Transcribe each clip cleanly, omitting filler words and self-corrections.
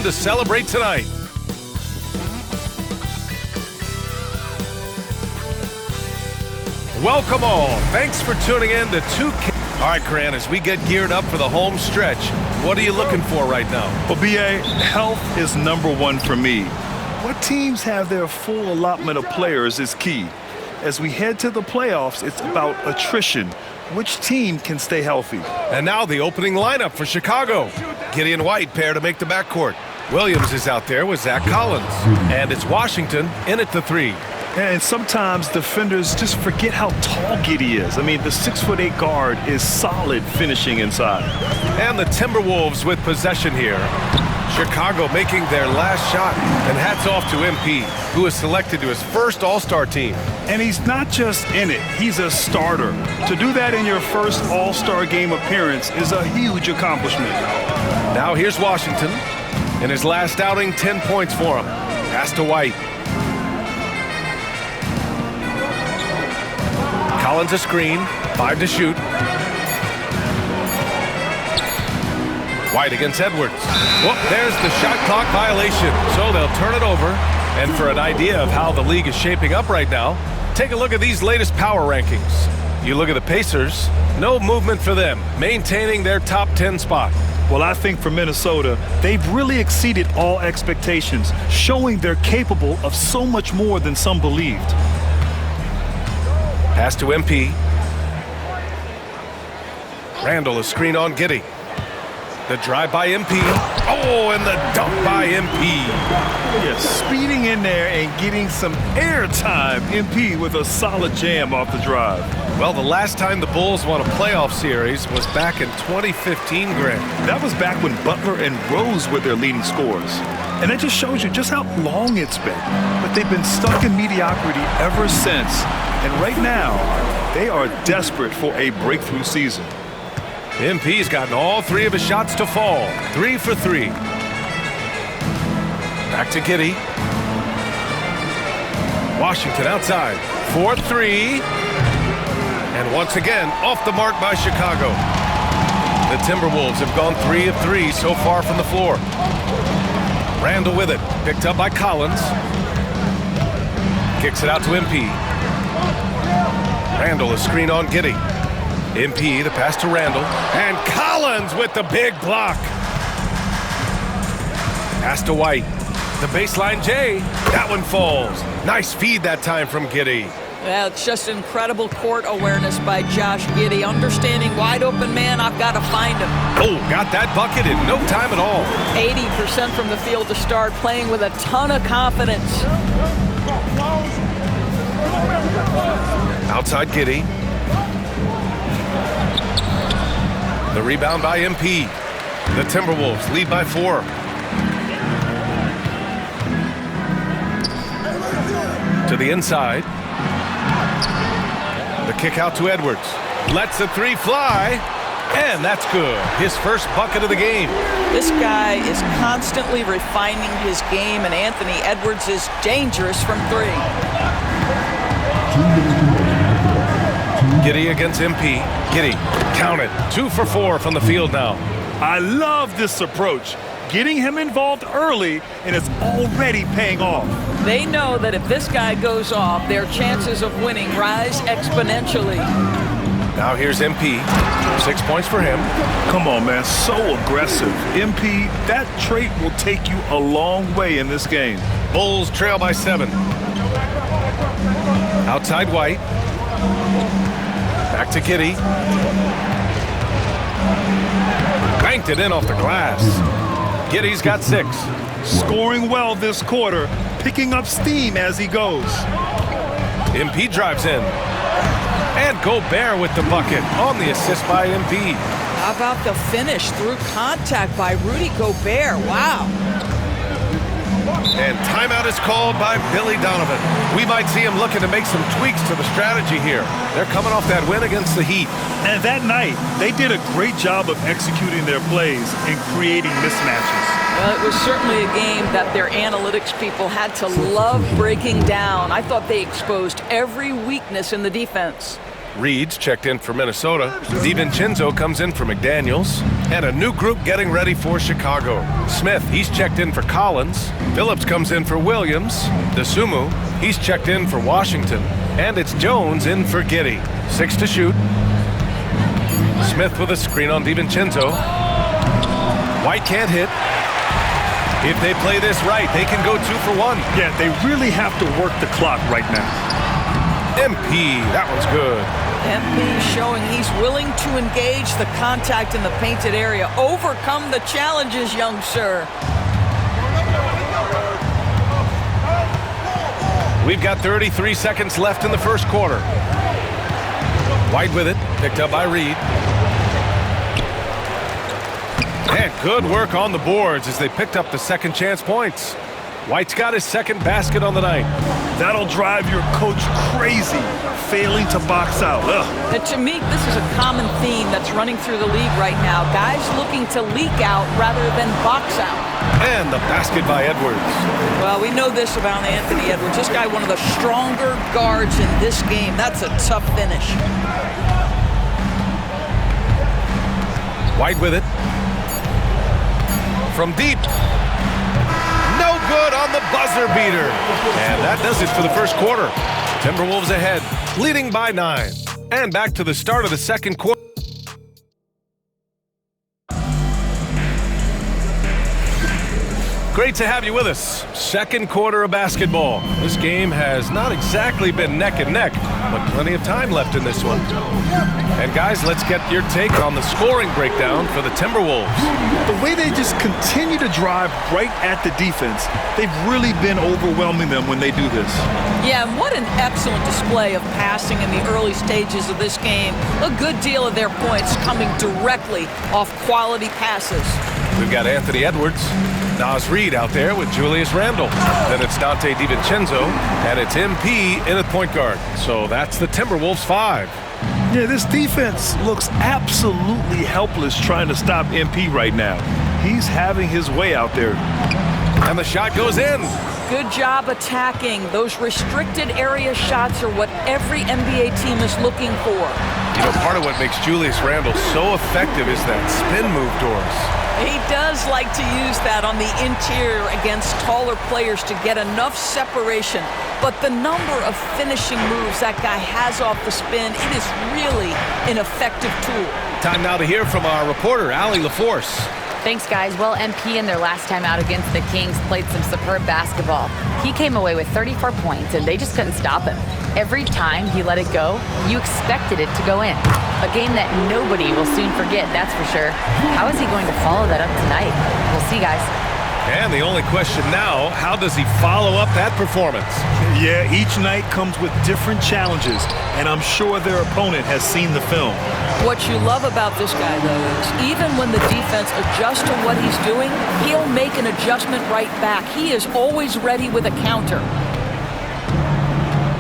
to celebrate tonight. Welcome all. Thanks for tuning in to 2K. All right, Grant, as we get geared up for the home stretch, what are you looking for right now? Well, B.A., health is #1 for me. What teams have their full allotment of players is key. As we head to the playoffs, it's about attrition. Which team can stay healthy? And now the opening lineup for Chicago. Gideon White pair to make the backcourt. Williams is out there with Zach Collins. And it's Washington in at the 3. And sometimes defenders just forget how tall Giddey is. I mean, the 6'8" guard is solid finishing inside. And the Timberwolves with possession here. Chicago making their last shot. And hats off to MP, who is selected to his first All-Star team. And he's not just in it, he's a starter. To do that in your first All-Star game appearance is a huge accomplishment. Now here's Washington. In his last outing, 10 points for him. Pass to White. Collins a screen, 5 to shoot. White against Edwards. Whoop, there's the shot clock violation. So they'll turn it over. And for an idea of how the league is shaping up right now, take a look at these latest power rankings. You look at the Pacers, no movement for them, maintaining their top 10 spot. Well, I think for Minnesota, they've really exceeded all expectations, showing they're capable of so much more than some believed. Pass to MP. Randall, a screen on Giddey. The drive by MP. Oh, and the dunk by MP. Yes, speeding in there and getting some airtime. MP with a solid jam off the drive. Well, the last time the Bulls won a playoff series was back in 2015, Grant. That was back when Butler and Rose were their leading scorers. And that just shows you just how long it's been. But they've been stuck in mediocrity ever since. And right now, they are desperate for a breakthrough season. MP's gotten all 3 of his shots to fall. 3 for 3. Back to Giddey. Washington outside. 4-3. And once again, off the mark by Chicago. The Timberwolves have gone 3 of 3 so far from the floor. Randall with it. Picked up by Collins. Kicks it out to MP. Randall, a screen on Giddey. MP, the pass to Randall. And Collins with the big block. Pass to White. The baseline J. That one falls. Nice feed that time from Giddey. Well, it's just incredible court awareness by Josh Giddey. Understanding wide open man, I've got to find him. Oh, got that bucket in no time at all. 80% from the field to start, playing with a ton of confidence. Outside Giddey. The rebound by MP. The Timberwolves lead by 4. To the inside. The kick out to Edwards. Lets the 3 fly. And that's good. His first bucket of the game. This guy is constantly refining his game, and Anthony Edwards is dangerous from 3. Giddey against MP. Giddey counted. 2 for 4 from the field now. I love this approach. Getting him involved early, and it's already paying off. They know that if this guy goes off, their chances of winning rise exponentially. Now here's MP. 6 points for him. Come on, man. So aggressive. MP, that trait will take you a long way in this game. Bulls trail by 7. Outside White. Back to Giddey. Banked it in off the glass. Giddey's got 6. Scoring well this quarter, picking up steam as he goes. MP drives in. And Gobert with the bucket on the assist by MP. How about the finish through contact by Rudy Gobert? Wow. And timeout is called by Billy Donovan. We might see him looking to make some tweaks to the strategy here. They're coming off that win against the Heat. And that night, they did a great job of executing their plays and creating mismatches. Well, it was certainly a game that their analytics people had to love breaking down. I thought they exposed every weakness in the defense. Reed's checked in for Minnesota. DiVincenzo comes in for McDaniels. And a new group getting ready for Chicago. Smith, he's checked in for Collins. Phillips comes in for Williams. DeSumo, he's checked in for Washington. And it's Jones in for Giddey. 6 to shoot. Smith with a screen on DiVincenzo. White can't hit. If they play this right, they can go 2 for 1. Yeah, they really have to work the clock right now. MP, that one's good. MP showing he's willing to engage the contact in the painted area. Overcome the challenges, young sir. We've got 33 seconds left in the first quarter. White with it, picked up by Reed. And good work on the boards as they picked up the second chance points. White's got his second basket on the night. That'll drive your coach crazy, failing to box out. And to me, this is a common theme that's running through the league right now. Guys looking to leak out rather than box out. And the basket by Edwards. Well, we know this about Anthony Edwards. This guy, one of the stronger guards in this game. That's a tough finish. White with it. From deep. No good on the buzzer beater. And that does it for the first quarter. Timberwolves ahead, leading by 9. And back to the start of the second quarter. Great to have you with us. Second quarter of basketball. This game has not exactly been neck and neck, but plenty of time left in this one. And guys, let's get your take on the scoring breakdown for the Timberwolves. The way they just continue to drive right at the defense, they've really been overwhelming them when they do this. Yeah, and what an excellent display of passing in the early stages of this game. A good deal of their points coming directly off quality passes. We've got Anthony Edwards, Naz Reid out there with Julius Randle. Then it's Dante DiVincenzo, and it's MP in at point guard. So that's the Timberwolves 5. Yeah, this defense looks absolutely helpless trying to stop MP right now. He's having his way out there. And the shot goes in. Good job attacking. Those restricted area shots are what every NBA team is looking for. You know, part of what makes Julius Randle so effective is that spin move, Doris. He does like to use that on the interior against taller players to get enough separation. But the number of finishing moves that guy has off the spin, it is really an effective tool. Time now to hear from our reporter, Allie LaForce. Thanks, guys. Well, MP in their last time out against the Kings played some superb basketball. He came away with 34 points, and they just couldn't stop him. Every time he let it go, you expected it to go in. A game that nobody will soon forget, that's for sure. How is he going to follow that up tonight? We'll see, guys. And the only question now, how does he follow up that performance? Yeah, each night comes with different challenges, and I'm sure their opponent has seen the film. What you love about this guy, though, is even when the defense adjusts to what he's doing, he'll make an adjustment right back. He is always ready with a counter.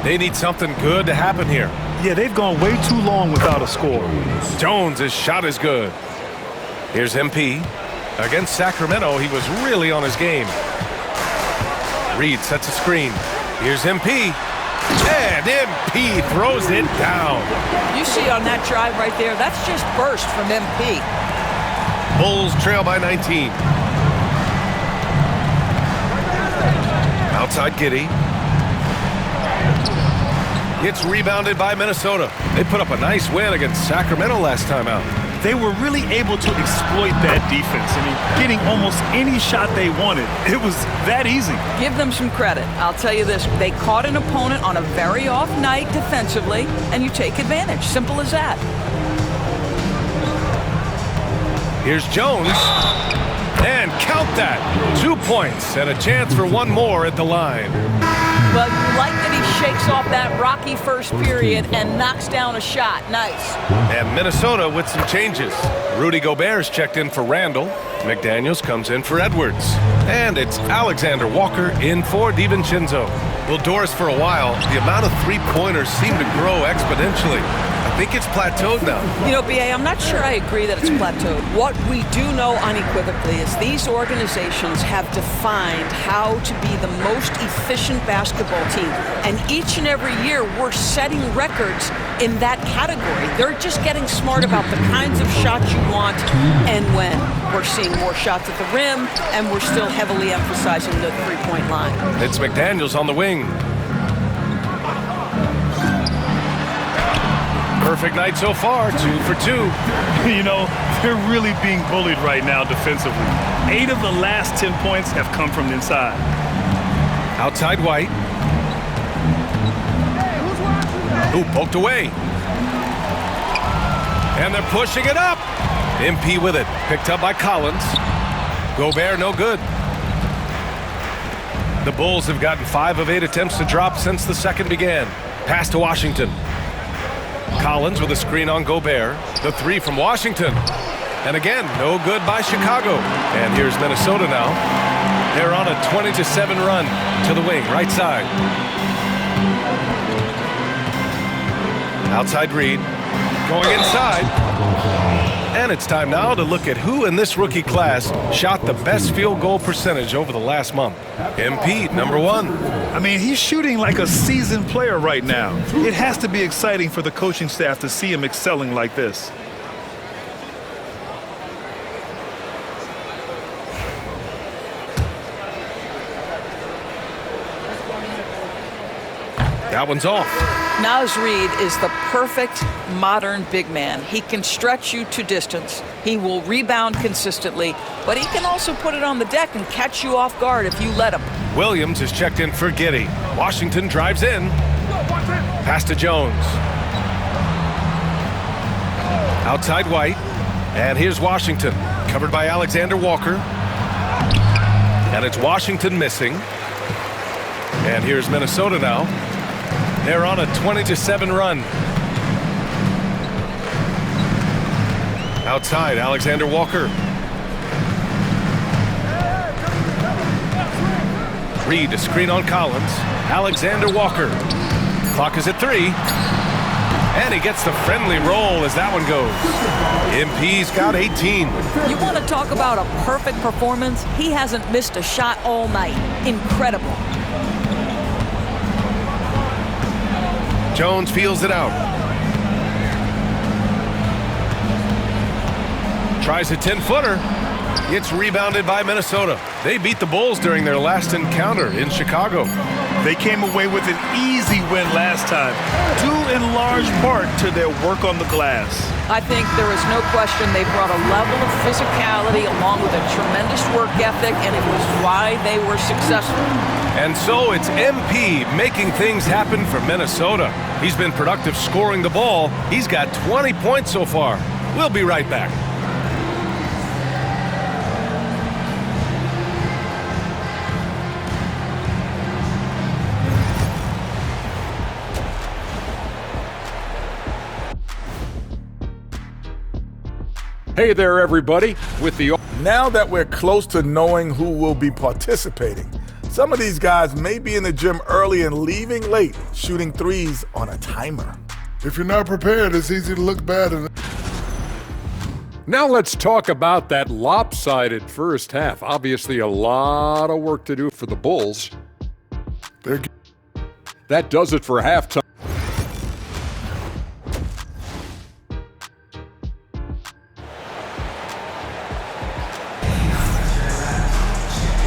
They need something good to happen here. Yeah, they've gone way too long without a score. Jones' shot is good. Here's MP. Against Sacramento, he was really on his game. Reed sets a screen. Here's MP. And MP throws it down. You see on that drive right there, that's just burst from MP. Bulls trail by 19. Outside Giddey. It's rebounded by Minnesota. They put up a nice win against Sacramento last time out. They were really able to exploit that defense. I mean, getting almost any shot they wanted. It was that easy. Give them some credit. I'll tell you this, they caught an opponent on a very off night defensively, and you take advantage. Simple as that. Here's Jones. And count that. 2 points and a chance for one more at the line. Well, you like that he shakes off that rocky first period and knocks down a shot. Nice. And Minnesota with some changes. Rudy Gobert's checked in for Randle. McDaniels comes in for Edwards. And it's Alexander Walker in for DiVincenzo. Well, Doris, for a while, the amount of three-pointers seemed to grow exponentially. I I think it's plateaued now. You know, B.A., I'm not sure I agree that it's plateaued. What we do know unequivocally is these organizations have defined how to be the most efficient basketball team. And each and every year, we're setting records in that category. They're just getting smart about the kinds of shots you want and when. We're seeing more shots at the rim, and we're still heavily emphasizing the three-point line. It's McDaniels on the wing. Perfect night so far, 2 for 2. You know, they're really being bullied right now defensively. 8 of the last 10 points have come from inside. Outside White. Ooh, poked away. And they're pushing it up. MP with it. Picked up by Collins. Gobert, no good. The Bulls have gotten 5 of 8 attempts to drop since the second began. Pass to Washington. Collins with a screen on Gobert. The 3 from Washington. And again, no good by Chicago. And here's Minnesota now. They're on a 20-7 run to the wing, right side. Outside Reed. Going inside. And it's time now to look at who in this rookie class shot the best field goal percentage over the last month. MP, number 1. I mean, he's shooting like a seasoned player right now. It has to be exciting for the coaching staff to see him excelling like this. That one's off. Naz Reid is the perfect modern big man. He can stretch you to distance. He will rebound consistently, but he can also put it on the deck and catch you off guard if you let him. Williams is checked in for Giddey. Washington drives in. Pass to Jones. Outside White. And here's Washington, covered by Alexander Walker. And it's Washington missing. And here's Minnesota now. They're on a 20-7 run. Outside, Alexander Walker. Reed, a screen on Collins. Alexander Walker. Clock is at 3. And he gets the friendly roll as that one goes. MP's got 18. You want to talk about a perfect performance? He hasn't missed a shot all night. Incredible. Jones feels it out. Tries a 10-footer. It's rebounded by Minnesota. They beat the Bulls during their last encounter in Chicago. They came away with an easy win last time, due in large part to their work on the glass. I think there is no question they brought a level of physicality along with a tremendous work ethic, and it was why they were successful. And so it's MP making things happen for Minnesota. He's been productive scoring the ball. He's got 20 points so far. We'll be right back. Hey there, everybody. Now that we're close to knowing who will be participating, some of these guys may be in the gym early and leaving late, shooting threes on a timer. If you're not prepared, it's easy to look bad. Now let's talk about that lopsided first half. Obviously, a lot of work to do for the Bulls. That does it for halftime.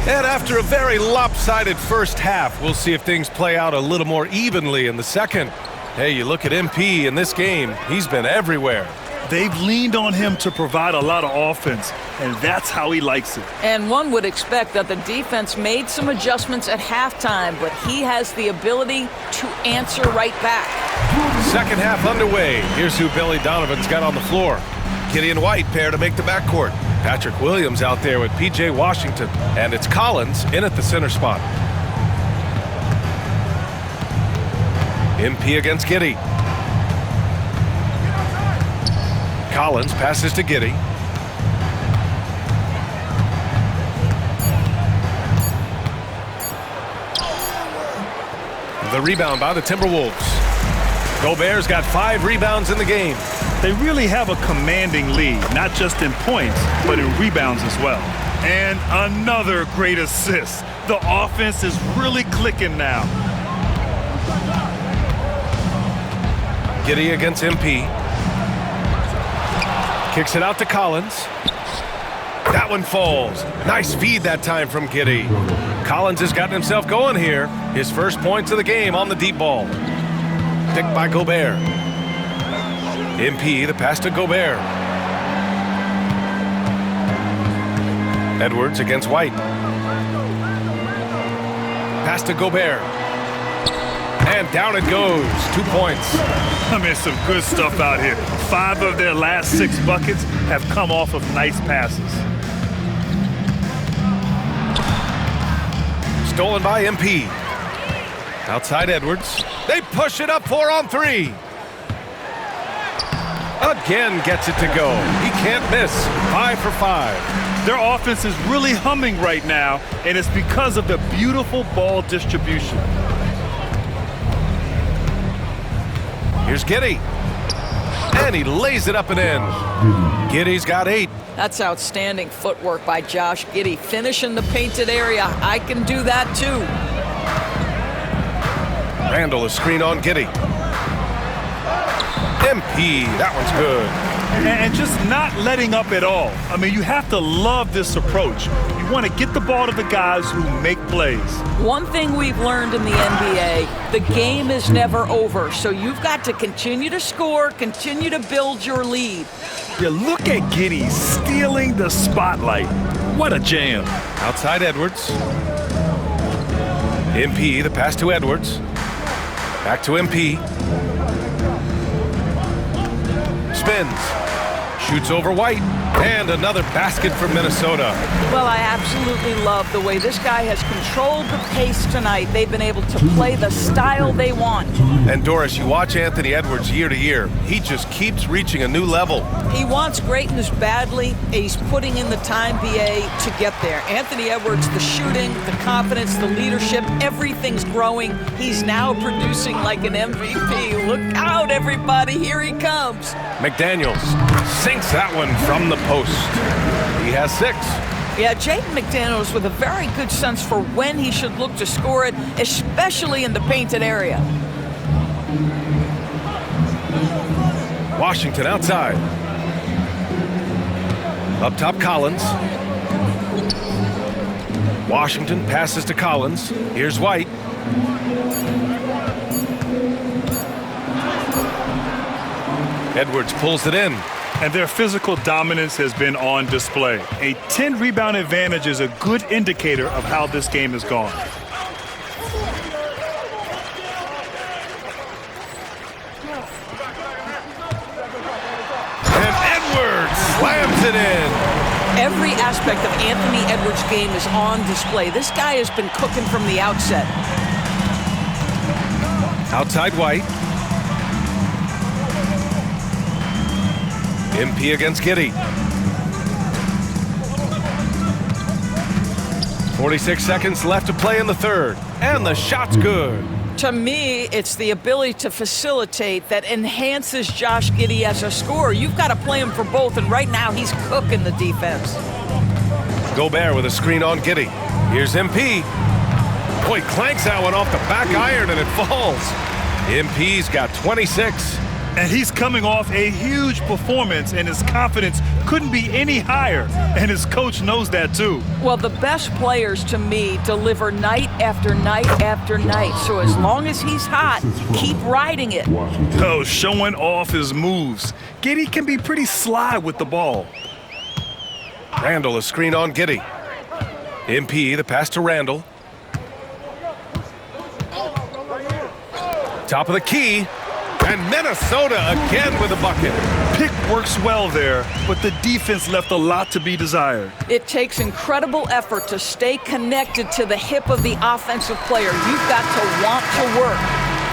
And after a very lopsided first half, we'll see if things play out a little more evenly in the second. Hey, you look at MP in this game, he's been everywhere. They've leaned on him to provide a lot of offense, and that's how he likes it. And one would expect that the defense made some adjustments at halftime, but he has the ability to answer right back. Second half underway. Here's who Billy Donovan's got on the floor. Giddey and White pair to make the backcourt. Patrick Williams out there with P.J. Washington. And it's Collins in at the center spot. MP against Giddey. Collins passes to Giddey. The rebound by the Timberwolves. Gobert's got 5 rebounds in the game. They really have a commanding lead, not just in points, but in rebounds as well. And another great assist. The offense is really clicking now. Giddey against MP. Kicks it out to Collins. That one falls. Nice feed that time from Giddey. Collins has gotten himself going here. His first points of the game on the deep ball. Picked by Gobert. MP, the pass to Gobert. Edwards against White. Pass to Gobert. And down it goes. 2 points. I mean, some good stuff out here. 5 of their last 6 buckets have come off of nice passes. Stolen by MP. Outside Edwards. They push it up 4 on 3. Again gets it to go. He can't miss. 5 for 5. Their offense is really humming right now, and it's because of the beautiful ball distribution. Here's Giddey. And he lays it up and in. Giddey's got 8. That's outstanding footwork by Josh Giddey. Finishing the painted area. I can do that too. Randall is screen on Giddey. MP, that one's good. And just not letting up at all. I mean, you have to love this approach. You want to get the ball to the guys who make plays. One thing we've learned in the NBA, the game is never over. So you've got to continue to score, continue to build your lead. Yeah, look at Giddey stealing the spotlight. What a jam. Outside Edwards. MP, the pass to Edwards. Back to MP. Spins. Shoots over White. And another basket for Minnesota. Well, I absolutely love the way this guy has controlled the pace tonight. They've been able to play the style they want. And Doris, you watch Anthony Edwards year to year. He just keeps reaching a new level. He wants greatness badly. He's putting in the time, BA, to get there. Anthony Edwards, the shooting, the confidence, the leadership, everything's growing. He's now producing like an MVP. Look out, everybody. Here he comes. McDaniels sinks that one from the post. He has 6. Yeah, Jaden McDaniels with a very good sense for when he should look to score it, especially in the painted area. Washington outside. Up top, Collins. Washington passes to Collins. Here's White. Edwards pulls it in. And their physical dominance has been on display. A 10-rebound advantage is a good indicator of how this game has gone. And Edwards slams it in. Every aspect of Anthony Edwards' game is on display. This guy has been cooking from the outset. Outside White. MP against Giddey. 46 seconds left to play in the third. And the shot's good. To me, it's the ability to facilitate that enhances Josh Giddey as a scorer. You've got to play him for both, and right now he's cooking the defense. Gobert with a screen on Giddey. Here's MP. Boy, clanks that one off the back iron and it falls. MP's got 26. And he's coming off a huge performance, and his confidence couldn't be any higher. And his coach knows that, too. Well, the best players, to me, deliver night after night after night. So as long as he's hot, keep riding it. Oh, showing off his moves. Giddey can be pretty sly with the ball. Randall a screen on Giddey. MP, the pass to Randall. Top of the key. And Minnesota again with a bucket. Pick works well there, but the defense left a lot to be desired. It takes incredible effort to stay connected to the hip of the offensive player. You've got to want to work.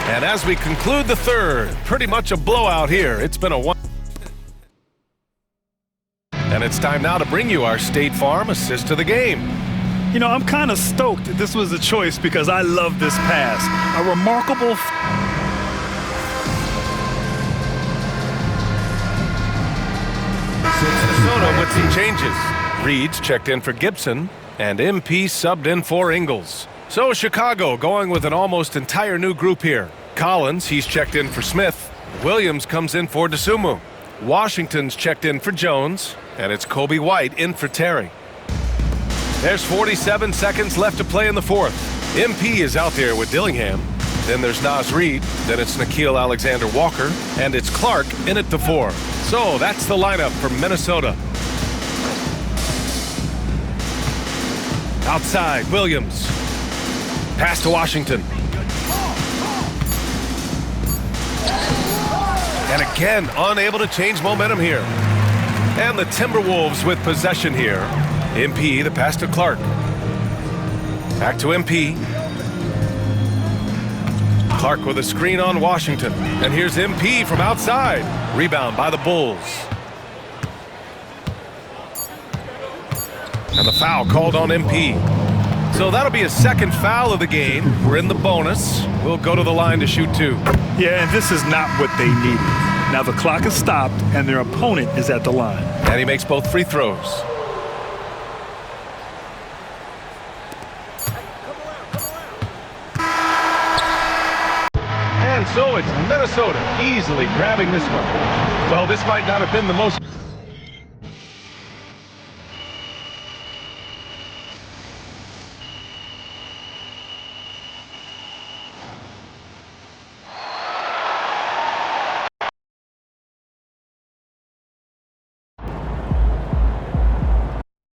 And as we conclude the third, pretty much a blowout here. It's been a one. And it's time now to bring you our State Farm assist to the game. You know, I'm kind of stoked this was a choice because I love this pass. A remarkable Minnesota with some changes. Reed's checked in for Gibson, and MP subbed in for Ingles. So Chicago going with an almost entire new group here. Collins, he's checked in for Smith. Williams comes in for DeSumo. Washington's checked in for Jones, and it's Kobe White in for Terry. There's 47 seconds left to play in the fourth. MP is out there with Dillingham. Then there's Naz Reid. Then it's Nickeil Alexander-Walker. And it's Clark in at the 4. So that's the lineup for Minnesota. Outside, Williams. Pass to Washington. And again, unable to change momentum here. And the Timberwolves with possession here. MP, the pass to Clark. Back to MP. Clark with a screen on Washington. And here's MP from outside. Rebound by the Bulls. And the foul called on MP. So that'll be a second foul of the game. We're in the bonus. We'll go to the line to shoot 2. Yeah, and this is not what they needed. Now the clock is stopped, and their opponent is at the line. And he makes both free throws. And so it's Minnesota easily grabbing this one. Well, this might not have been the most